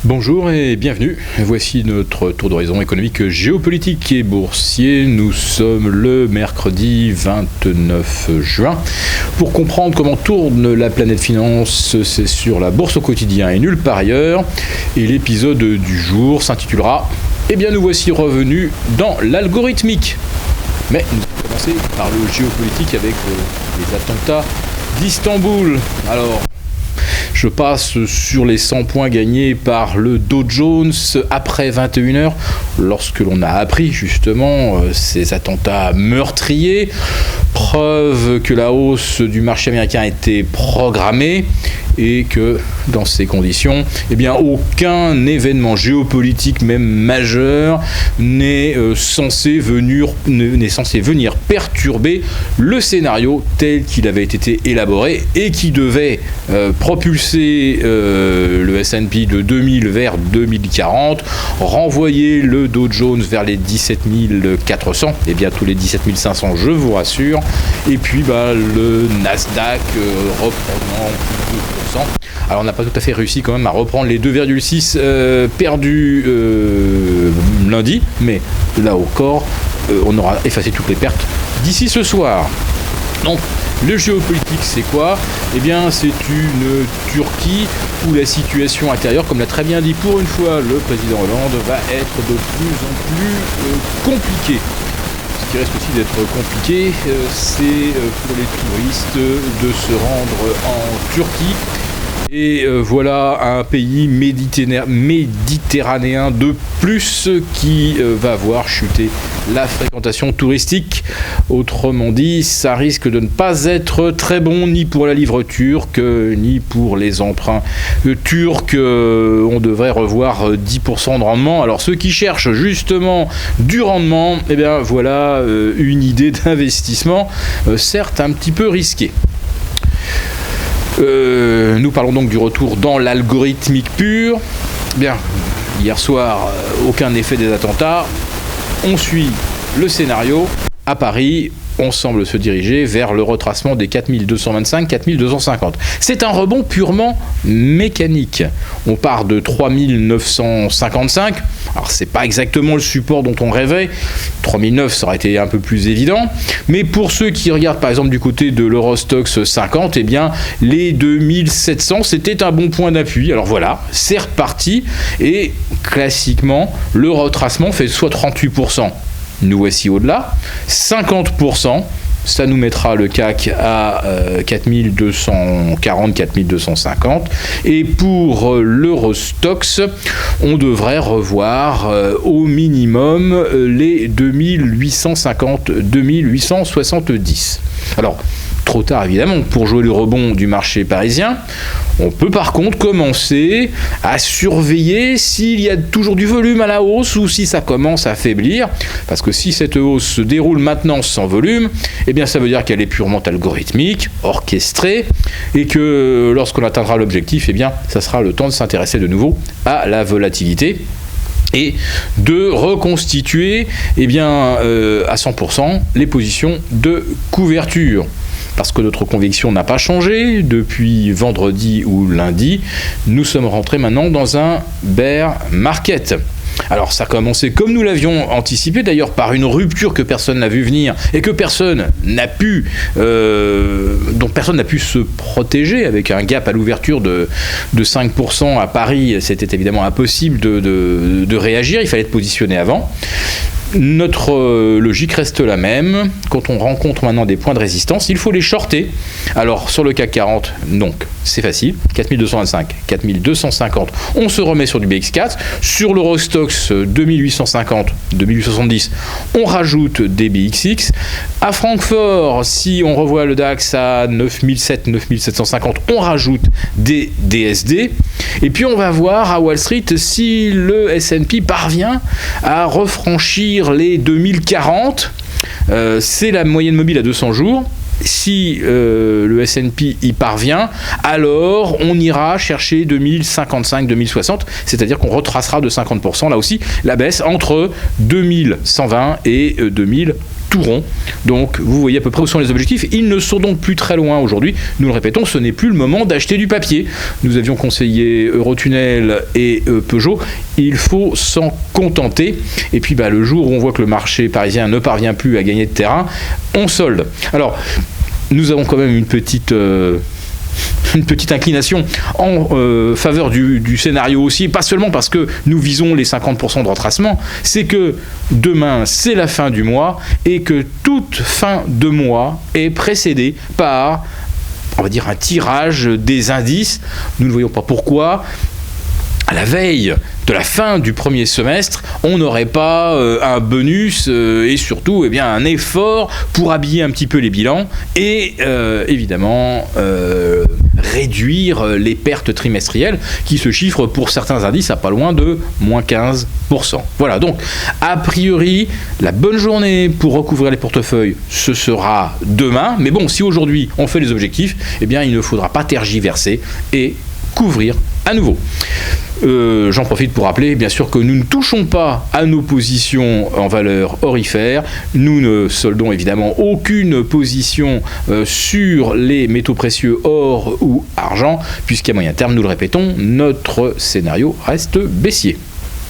Bonjour et bienvenue. Voici notre tour d'horizon économique, géopolitique et boursier. Nous sommes le mercredi 29 juin. Pour comprendre comment tourne la planète finance, c'est sur la bourse au quotidien et nulle part ailleurs. Et l'épisode du jour s'intitulera « Eh bien nous voici revenus dans l'algorithmique ». Mais nous allons commencer par le géopolitique avec les attentats d'Istanbul. Alors, je passe sur les 100 points gagnés par le Dow Jones après 21h, lorsque l'on a appris justement ces attentats meurtriers. Preuve que la hausse du marché américain était programmée et que dans ces conditions, eh bien, aucun événement géopolitique, même majeur, n'est censé venir perturber le scénario tel qu'il avait été élaboré et qui devait propulser le S&P de 2000 vers 2040, renvoyer le Dow Jones vers les 17 400 et bientôt les 17 500, je vous rassure, et puis le Nasdaq reprenant plus de 2%. Alors on n'a pas tout à fait réussi quand même à reprendre les 2,6 perdus lundi, mais là encore, on aura effacé toutes les pertes d'ici ce soir. Donc, le géopolitique, c'est quoi ? Eh bien, c'est une Turquie où la situation intérieure, comme l'a très bien dit pour une fois le président Hollande, va être de plus en plus compliquée. Ce qui risque aussi d'être compliqué, c'est pour les touristes de se rendre en Turquie. Et voilà un pays méditerranéen de plus qui va voir chuter la fréquentation touristique. Autrement dit, ça risque de ne pas être très bon ni pour la livre turque, ni pour les emprunts turcs. On devrait revoir 10% de rendement. Alors ceux qui cherchent justement du rendement, eh bien voilà une idée d'investissement, certes un petit peu risquée. Nous parlons donc du retour dans l'algorithmique pure. Bien, hier soir, aucun effet des attentats. On suit le scénario. À Paris, on semble se diriger vers le retracement des 4225, 4250. C'est un rebond purement mécanique. On part de 3955. Alors, c'est pas exactement le support dont on rêvait. 3009, ça aurait été un peu plus évident. Mais pour ceux qui regardent, par exemple, du côté de l'Eurostoxx 50, eh bien, les 2700, c'était un bon point d'appui. Alors voilà, c'est reparti. Et classiquement, le retracement fait soit 38%. Nous voici au-delà, 50%, ça nous mettra le CAC à 4240, 4250. Et pour l'Eurostoxx, on devrait revoir au minimum les 2850, 2870. Alors, trop tard évidemment pour jouer le rebond du marché parisien. On peut par contre commencer à surveiller s'il y a toujours du volume à la hausse ou si ça commence à faiblir, parce que si cette hausse se déroule maintenant sans volume, eh bien ça veut dire qu'elle est purement algorithmique, orchestrée, et que lorsqu'on atteindra l'objectif, eh bien ça sera le temps de s'intéresser de nouveau à la volatilité et de reconstituer à 100% les positions de couverture. Parce que notre conviction n'a pas changé depuis vendredi ou lundi, nous sommes rentrés maintenant dans un bear market. Alors ça a commencé comme nous l'avions anticipé, d'ailleurs par une rupture que personne n'a vu venir et que dont personne n'a pu se protéger, avec un gap à l'ouverture de 5% à Paris. C'était évidemment impossible de réagir, il fallait être positionné avant. Notre logique reste la même. Quand on rencontre maintenant des points de résistance, il faut les shorter. Alors sur le CAC 40, donc c'est facile, 4225, 4250, on se remet sur du BX4. Sur l'Eurostoxx 2850, 2870, on rajoute des BXX. À Francfort, si on revoit le DAX à 9700, 9750, on rajoute des DSD. Et puis on va voir à Wall Street si le S&P parvient à refranchir les 2040, c'est la moyenne mobile à 200 jours. Si le S&P y parvient, alors on ira chercher 2055, 2060, c'est-à-dire qu'on retracera de 50%, là aussi, la baisse entre 2120 et 2040. tout rond. Donc vous voyez à peu près où sont les objectifs. Ils ne sont donc plus très loin aujourd'hui. Nous le répétons, ce n'est plus le moment d'acheter du papier. Nous avions conseillé Eurotunnel et Peugeot. Il faut s'en contenter. Et puis le jour où on voit que le marché parisien ne parvient plus à gagner de terrain, on solde. Alors, nous avons quand même une petite inclination en faveur du scénario aussi, pas seulement parce que nous visons les 50% de retracement, c'est que demain c'est la fin du mois et que toute fin de mois est précédée par, on va dire, un tirage des indices. Nous ne voyons pas pourquoi, à la veille de la fin du premier semestre, on n'aurait pas un bonus et surtout un effort pour habiller un petit peu les bilans et évidemment réduire les pertes trimestrielles qui se chiffrent pour certains indices à pas loin de moins 15%. Voilà, donc a priori la bonne journée pour recouvrir les portefeuilles, ce sera demain, mais bon, si aujourd'hui on fait les objectifs, il ne faudra pas tergiverser et couvrir à nouveau. J'en profite pour rappeler bien sûr que nous ne touchons pas à nos positions en valeur orifère, nous ne soldons évidemment aucune position sur les métaux précieux or ou argent, puisqu'à moyen terme, nous le répétons, notre scénario reste baissier.